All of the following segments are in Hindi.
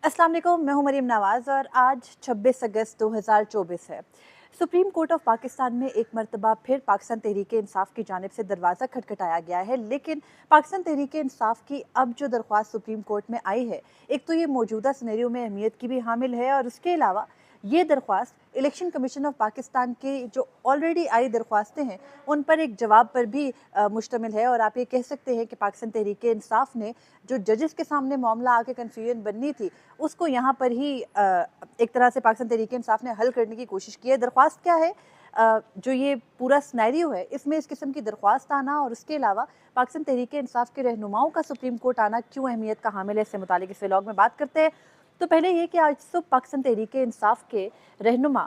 अस्सलाम वालेकुम, मैं हूं मरीम नवाज़ और आज 26 अगस्त 2024 है। सुप्रीम कोर्ट ऑफ पाकिस्तान में एक मरतबा फिर पाकिस्तान तहरीक इंसाफ की जानिब से दरवाज़ा खटखटाया गया है, लेकिन पाकिस्तान तहरीक इंसाफ की अब जो दरख्वास्त सुप्रीम कोर्ट में आई है, एक तो ये मौजूदा सिनेरियो में अहमियत की भी हामिल है और उसके अलावा ये दरख्वास्त इलेक्शन कमीशन ऑफ पाकिस्तान की जो ऑलरेडी आई दरख्वास्तें हैं उन पर एक जवाब पर भी मुश्तमिल है। और आप ये कह सकते हैं कि पाकिस्तान तहरीक इंसाफ ने जो जजेस के सामने मामला आके कन्फ्यूजन बननी थी उसको यहाँ पर ही एक तरह से पाकिस्तान तहरीक इंसाफ ने हल करने की कोशिश की है। दरख्वास्त क्या है? जो ये पूरा स्नैरियो है इसमें इस किस्म की दरख्वास्त आना और उसके अलावा पाकिस्तान तहरीक इंसाफ के रहनुमाओं का सुप्रीम कोर्ट आना क्यों अहमियत का हामिल है, इससे मुतालिक इस व्लॉग में बात करते हैं। तो पहले ये कि आज सुबह पाकिस्तान तहरीक इंसाफ के रहनुमा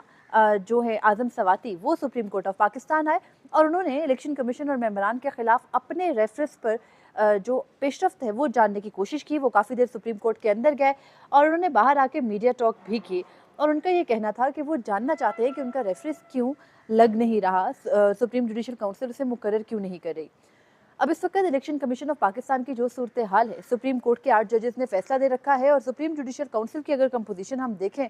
जो है आज़म सवाती, वो सुप्रीम कोर्ट ऑफ पाकिस्तान आए और उन्होंने इलेक्शन कमीशन और मेंबरान के खिलाफ अपने रेफरेंस पर जो पेशरफ्त है वो जानने की कोशिश की। वो काफ़ी देर सुप्रीम कोर्ट के अंदर गए और उन्होंने बाहर आके मीडिया टॉक भी की और उनका ये कहना था कि वो जानना चाहते हैं कि उनका रेफरेंस क्यों लग नहीं रहा, सुप्रीम जुडिशल काउंसिल उसे मुकर्रर क्यों नहीं कर रही। अब इस वक्त इलेक्शन कमीशन ऑफ पाकिस्तान की जो सूरत हाल है, सुप्रीम कोर्ट के 8 जजेस ने फैसला दे रखा है और सुप्रीम जुडिशल काउंसिल की अगर कंपोजिशन हम देखें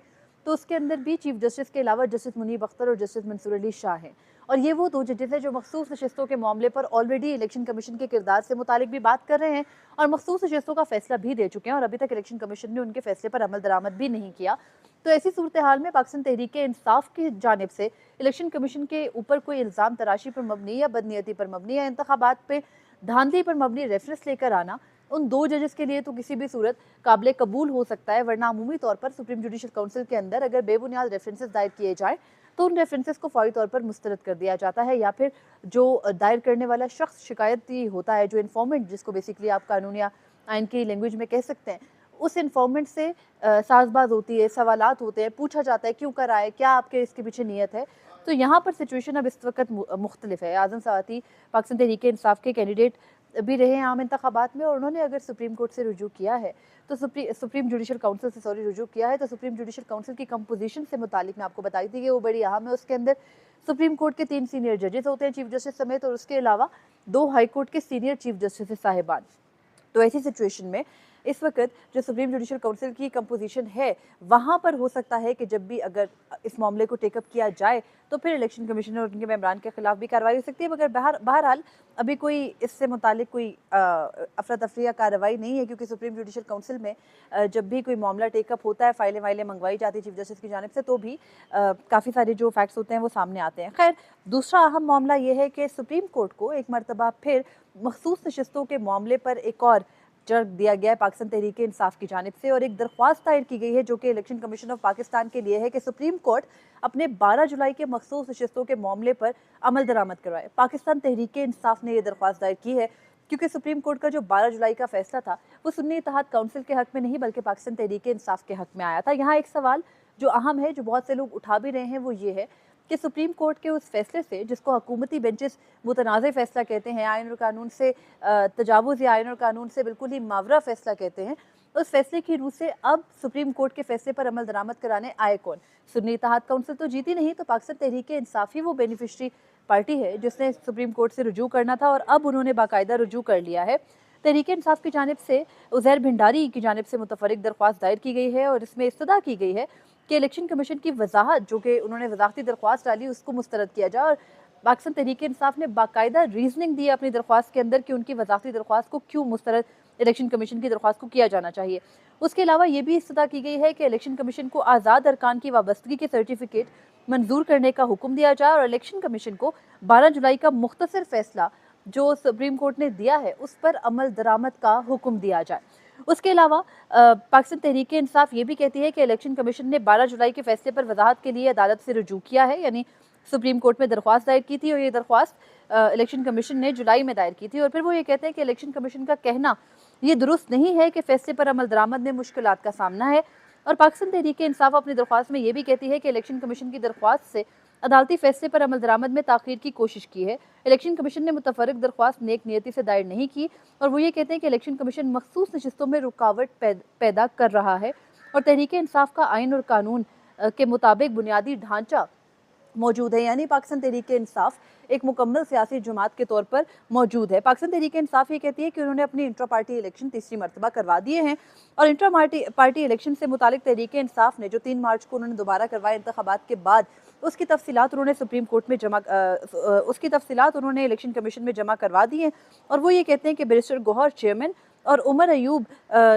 तो उसके अंदर भी चीफ जस्टिस के अलावा जस्टिस मुनीब अख्तर और जस्टिस मंसूर अली शाह हैं। और ये वो दो जजेस हैं जो मखसूस नशस्तों के मामले पर ऑलरेडी इलेक्शन कमीशन के किरदार से मुतालिक भी बात कर रहे हैं और मखसूस नशस्तों का फैसला भी दे चुके हैं और अभी तक इलेक्शन कमीशन ने उनके फैसले पर अमल दरामद भी नहीं किया। तो ऐसी सूरत हाल में पाकिस्तान तहरीक इंसाफ की जानिब से इलेक्शन कमीशन के ऊपर कोई इल्ज़ाम तराशी पर मबनी या बदनीयती पर मबनी या इंतखाबात पे धांधली पर मबनी रेफरेंस लेकर आना उन दो जजेस के लिए तो किसी भी सूरत काबिल कबूल हो सकता है, वरना अमूमी तौर पर सुप्रीम जुडिशल काउंसिल के अंदर अगर बेबुनियाद रेफरेंसेस दायर किए जाएं तो उन रेफरेंसेस को फौरी तौर पर मुस्तरद कर दिया जाता है या फिर जो दायर करने वाला शख्स शिकायती होता है, जो इन्फॉर्मेंट जिसको बेसिकली आप कानून या आइन की लैंग्वेज में कह सकते हैं, उस इन्फॉर्मेंट से साजबाज होती है, सवालात होते हैं, पूछा जाता है क्यों कराए, क्या आपके इसके पीछे नीयत है। तो यहाँ पर सिचुएशन अब इस वक्त मुख्तलिफ है। आज़म सवाती पाकिस्तान तहरीक इंसाफ के कैंडिडेट भी रहे हैं आम इंतखाबात में और उन्होंने अगर सुप्रीम कोर्ट से रुजू किया है तो सुप्रीम जुडिशल काउंसिल से रुजू किया है तो सुप्रीम जुडिशल काउंसिल की कंपोजिशन से मुतालिक मैं आपको बताई थी कि वो बड़ी अहम है। उसके अंदर सुप्रीम कोर्ट के 3 सीनियर जजेस होते हैं, चीफ जस्टिस समेत, और उसके अलावा 2 हाई कोर्ट के सीनियर चीफ जस्टिस साहिबान। तो ऐसी सिचुएशन में इस वक्त जो सुप्रीम जुडिशल काउंसिल की कंपोजिशन है वहाँ पर हो सकता है कि जब भी अगर इस मामले को टेकअप किया जाए तो फिर इलेक्शन कमीशन और उनके मेंबरान के खिलाफ भी कार्रवाई हो सकती है, मगर बहरहाल अभी कोई इससे मुतालिक कोई अफरा तफरी या कार्रवाई नहीं है, क्योंकि सुप्रीम जुडिशल काउंसिल में जब भी कोई मामला टेकअप होता है, फाइलें वाइलें मंगवाई जाती है चीफ जस्टिस की जानिब से, तो भी काफ़ी सारे जो फैक्ट्स होते हैं वो सामने आते हैं। खैर, दूसरा अहम मामला ये है कि सुप्रीम कोर्ट को एक मरतबा फिर मखसूस नशस्तों के मामले पर एक और जर्ग दिया गया है पाकिस्तान तहरीक इंसाफ की जानिब से और एक दरख्वास्त दायर की गई है जो कि इलेक्शन कमीशन ऑफ पाकिस्तान के लिए है कि सुप्रीम कोर्ट अपने 12 जुलाई के मखसूस नशस्तों के मामले पर अमल दरामद करवाए। पाकिस्तान तहरीक इंसाफ ने यह दरख्वास्त दायर की है क्योंकि सुप्रीम कोर्ट का जो 12 जुलाई का फैसला था वो सुन्नी इत्तेहाद काउंसिल के हक में नहीं बल्कि पाकिस्तान तहरीक इंसाफ के हक में आया था। यहाँ एक सवाल जो अहम है, जो बहुत से लोग उठा भी रहे हैं, वो ये है कि सुप्रीम कोर्ट के उस फैसले से, जिसको हुकूमती बेंचेस मुतनाज़ फैसला कहते हैं, आइन और कानून से तजावुज़ या आइन और कानून से बिल्कुल ही मावरा फैसला कहते हैं, उस फैसले की रूह से अब सुप्रीम कोर्ट के फैसले पर अमल दरामद कराने आए कौन? सुन्नी इत्तेहाद काउंसिल तो जीती नहीं, तो पाकिस्तान तहरीक इंसाफ ही वो बेनिफिशरी पार्टी है जिसने सुप्रीम कोर्ट से रुजू करना था और अब उन्होंने बाकायदा रुजू कर लिया है। तहरीक इंसाफ की जानिब से उज़ैर भिंडारी की जानिब से मुतफरिक दरख्वास्त दायर की गई है और इसमें इस्तदा की गई है कि इलेक्शन कमीशन की वजाहत, जो कि उन्होंने वजाहती दरख्वास्त डाली, उसको मुस्तरद किया जाए। और पाकिस्तान तहरीक इंसाफ ने बाकायदा रीजनिंग दी अपनी दरख्वास्त के अंदर कि उनकी वजाहती दरख्वास्त को क्यों मुस्तरद इलेक्शन कमीशन की दरख्वास्त को किया जाना चाहिए। उसके अलावा ये भी इस्तदा की गई है कि इलेक्शन कमीशन को आज़ाद अरकान की वाबस्तगी के सर्टिफिकेट मंजूर करने का हुक्म दिया जाए और इलेक्शन कमीशन को 12 जुलाई का मुख्तसर फैसला जो सुप्रीम कोर्ट ने दिया है उस पर अमल दरामद का हुक्म दिया जाए। उसके अलावा पाकिस्तान तहरीक इंसाफ ये भी कहती है कि इलेक्शन कमीशन ने 12 जुलाई के फैसले पर वजाहत के लिए अदालत से रुजू किया है, यानी सुप्रीम कोर्ट में दरख्वास्त दायर की थी और ये दरख्वास्त इलेक्शन कमीशन ने जुलाई में दायर की थी। और फिर वो ये कहते हैं कि इलेक्शन कमीशन का कहना ये दुरुस्त नहीं है कि फैसले पर अमल दरामद में मुश्किलात का सामना है। और पाकिस्तान तहरीक इंसाफ अपनी दरख्वास्त में ये भी कहती है कि इलेक्शन कमीशन की दरख्वास्त से अदालती फैसले पर अमल दरामद में ताख़ीर की कोशिश की है। इलेक्शन कमीशन ने मुतफरक दरख्वास्त नेक नियति से दायर नहीं की और वो ये कहते हैं कि इलेक्शन कमीशन मखसूस नशस्तों में रुकावट पैदा कर रहा है और तहरीक इंसाफ का आइन और कानून के मुताबिक बुनियादी ढांचा मौजूद है, यानी पाकिस्तान तहरीक-ए-इंसाफ एक मुकम्मल सियासी जमात के तौर पर मौजूद है। पाकिस्तान तहरीक-ए-इंसाफ ये कहती है कि उन्होंने अपनी इंट्रा पार्टी इलेक्शन तीसरी मरतबा करवा दिए हैं और इंट्रा पार्टी इलेक्शन से मुतालिक तहरीक-ए-इंसाफ ने जो 3 मार्च को उन्होंने दोबारा करवाए इंतखाबात के बाद, उसकी तफसीलात उन्होंने सुप्रीम कोर्ट में उसकी तफसीलात उन्होंने इलेक्शन कमीशन में जमा करवा दी हैं और वो ये कहते हैं कि बैरिस्टर गौहर चेयरमैन और उमर अयूब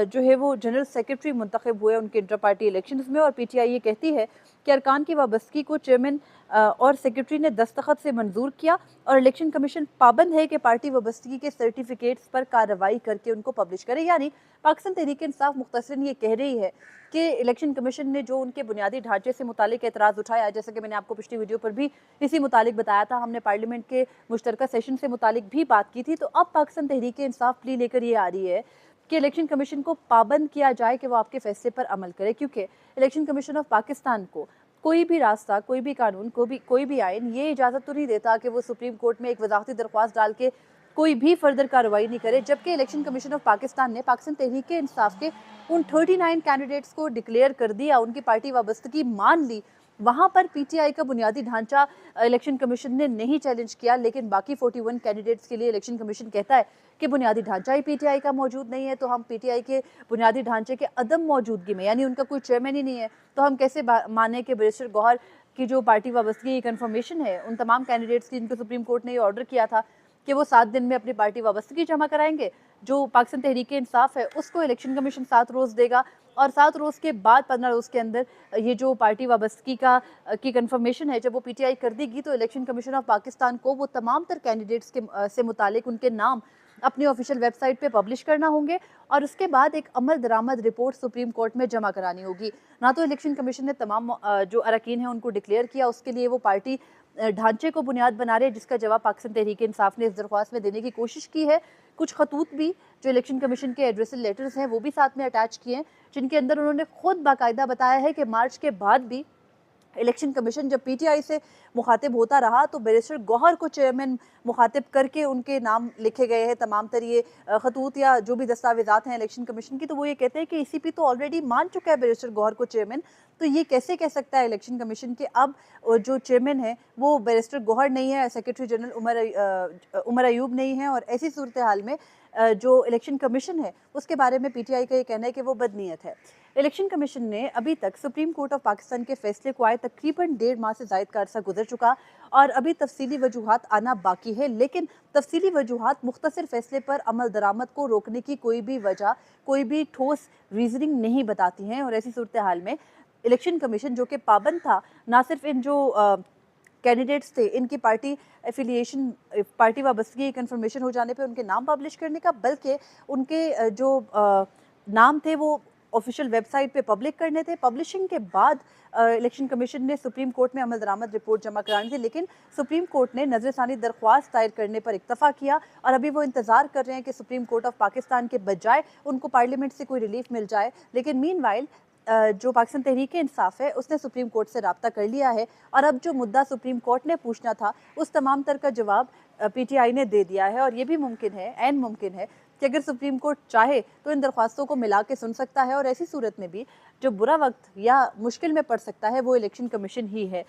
जो है वो जनरल सेक्रेटरी मुंतखब हुए उनके इंटर पार्टी इलेक्शंस में। और पीटीआई ये कहती है कि अरकान की वाबस्तगी को चेयरमैन और सेक्रेटरी ने दस्तखत से मंजूर किया और इलेक्शन कमीशन पाबंद है कि पार्टी वाबस्तगी के सर्टिफिकेट्स पर कार्रवाई करके उनको पब्लिश करे। यानी पाकिस्तान तहरीक-ए-इंसाफ मुख्तसरन ये कह रही है कि इलेक्शन कमीशन ने जो उनके बुनियादी ढांचे से मुतालिक एतराज़ उठाया, जैसे कि मैंने आपको पिछली वीडियो पर भी इसी मुतालिक बताया था, हमने पार्लियामेंट के मुश्तरका सेशन से मुतालिक भी बात की थी, तो अब पाकिस्तान तहरीक-ए-इंसाफ प्ली लेकर ये आ रही है कि इलेक्शन कमीशन को पाबंद किया जाए कि वो आपके फैसले पर अमल करे, क्योंकि इलेक्शन कमीशन ऑफ पाकिस्तान को कोई भी रास्ता, कोई भी कानून, कोई भी आइन ये इजाज़त तो नहीं देता कि वो सुप्रीम कोर्ट में एक वजाहती दरख्वास्त डाल के कोई भी फर्दर कार्रवाई नहीं करे, जबकि इलेक्शन कमीशन ऑफ पाकिस्तान ने पाकिस्तान तहरीक-ए-इंसाफ के उन 39 कैंडिडेट्स को डिक्लेयर कर दिया, उनकी पार्टी वाबस्तगी मान ली। वहाँ पर पीटीआई का बुनियादी ढांचा इलेक्शन कमीशन ने नहीं चैलेंज किया, लेकिन बाकी 41 कैंडिडेट्स के लिए इलेक्शन कमीशन कहता है कि बुनियादी ढांचा ही पीटीआई का मौजूद नहीं है, तो हम पीटीआई के बुनियादी ढांचे के अदम मौजूदगी में, यानी उनका कोई चेयरमैन ही नहीं है, तो हम कैसे माने कि बैरिस्टर गौहर की जो पार्टी वाबस्तगी की कन्फर्मेशन है उन तमाम कैंडिडेट्स की, जिनको सुप्रीम कोर्ट ने ये ऑर्डर किया था कि वो 7 दिन में अपनी पार्टी वाबस्तगी जमा कराएंगे, जो पाकिस्तान तहरीक-ए-इंसाफ है उसको इलेक्शन कमीशन 7 रोज़ देगा और 7 रोज़ के बाद 15 रोज़ के अंदर ये जो पार्टी वाबस्तगी की कन्फर्मेशन है जब वो पीटीआई कर देगी, तो इलेक्शन कमीशन ऑफ पाकिस्तान को वो तमाम तर कैंडिडेट्स के से मुतालिक उनके नाम अपनी ऑफिशियल वेबसाइट पे पब्लिश करना होंगे और उसके बाद एक अमल दरामद रिपोर्ट सुप्रीम कोर्ट में जमा करानी होगी। ना तो इलेक्शन कमीशन ने तमाम जो अरकान हैं उनको डिक्लेयर किया, उसके लिए वो पार्टी ढांचे को बुनियाद बना रहे, जिसका जवाब पाकिस्तान तहरीक-ए-इंसाफ ने इस दरख्वास्त में देने की कोशिश की है। कुछ खतूत भी जो इलेक्शन कमीशन के एड्रेसल लेटर्स हैं वो भी साथ में अटैच किए हैं, जिनके अंदर उन्होंने खुद बाकायदा बताया है कि मार्च के बाद भी इलेक्शन कमीशन जब पीटीआई से मुखातिब होता रहा तो बैरिस्टर गौहर को चेयरमैन मुखातिब करके उनके नाम लिखे गए हैं तमाम तर ये खतूत या जो भी दस्तावेजात हैं इलेक्शन कमीशन की, तो वो ये कहते हैं कि ईसीपी तो ऑलरेडी मान चुका है बैरिस्टर गौहर को चेयरमैन, तो ये कैसे कह सकता है इलेक्शन कमीशन के अब जो चेयरमैन है वो बैरिस्टर गौहर नहीं है, सेक्रेटरी जनरल उमर अयूब नहीं है। और ऐसी सूरत हाल में जो इलेक्शन कमीशन है उसके बारे में पीटीआई का ये कहना है कि वो बदनीयत है। इलेक्शन कमीशन ने अभी तक सुप्रीम कोर्ट ऑफ पाकिस्तान के फैसले को आए तकरीबन 1.5 माह से ज़ायद का अरसा गुजर चुका और अभी तफसीली वजूहात आना बाकी है, लेकिन तफसीली वजूहात मुख्तसर फैसले पर अमल दरामद को रोकने की कोई भी वजह, कोई भी ठोस रीजनिंग नहीं बताती हैं। और ऐसी सूरत हाल में इलेक्शन कमीशन जो कि पाबंद था ना सिर्फ इन जो कैंडिडेट्स थे इनकी पार्टी एफिलिएशन, पार्टी वाबस्तगी की कन्फर्मेशन हो जाने पे उनके नाम पब्लिश करने का, बल्कि उनके जो नाम थे वो ऑफिशियल वेबसाइट पे पब्लिक करने थे। पब्लिशिंग के बाद इलेक्शन कमीशन ने सुप्रीम कोर्ट में अमल दरामद रिपोर्ट जमा करानी थी, लेकिन सुप्रीम कोर्ट ने नजरसानी दरख्वास्त दायर करने पर इक्तफा किया और अभी वो इंतजार कर रहे हैं कि सुप्रीम कोर्ट ऑफ पाकिस्तान के बजाय उनको पार्लियामेंट से कोई रिलीफ मिल जाए। लेकिन मीनवाइल जो पाकिस्तान तहरीक-ए-इंसाफ है उसने सुप्रीम कोर्ट से राब्ता कर लिया है और अब जो मुद्दा सुप्रीम कोर्ट ने पूछना था उस तमाम तर का जवाब पीटीआई ने दे दिया है। और ये भी मुमकिन है, ऐन मुमकिन है कि अगर सुप्रीम कोर्ट चाहे तो इन दरख्वास्तों को मिला के सुन सकता है और ऐसी सूरत में भी जो बुरा वक्त या मुश्किल में पड़ सकता है वो इलेक्शन कमीशन ही है।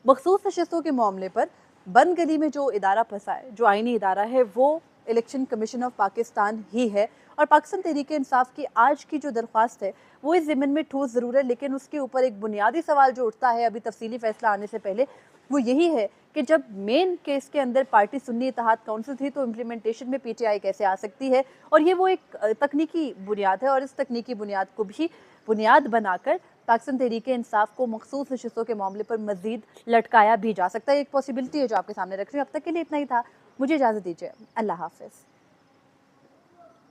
मखसूस नशस्तों के मामले पर बंद गली में जो इदारा फंसा है, जो आइनी इदारा है, वो इलेक्शन कमीशन ऑफ पाकिस्तान ही है। और पाकिस्तान तहरीक-ए-इंसाफ की आज की जो दरख्वास्त है वो इस ज़िम्मन में ठोस ज़रूर है, लेकिन उसके ऊपर एक बुनियादी सवाल जो उठता है अभी तफसीली फैसला आने से पहले वो यही है कि जब मेन केस के अंदर पार्टी सुन्नी इत्तेहाद काउंसिल थी तो इम्प्लीमेंटेशन में पीटीआई कैसे आ सकती है। और ये वो एक तकनीकी बुनियाद है और इस तकनीकी बुनियाद को भी बुनियाद बनाकर पाकिस्तान तहरीक-ए-इंसाफ को मखसूस नशस्तों के मामले पर मजीद लटकाया भी जा सकता है। एक पॉसिबिलिटी है जो आपके सामने रख रही हूँ। अब तक के लिए इतना ही था, मुझे इजाज़त दीजिए। अल्लाह हाफ़िज़।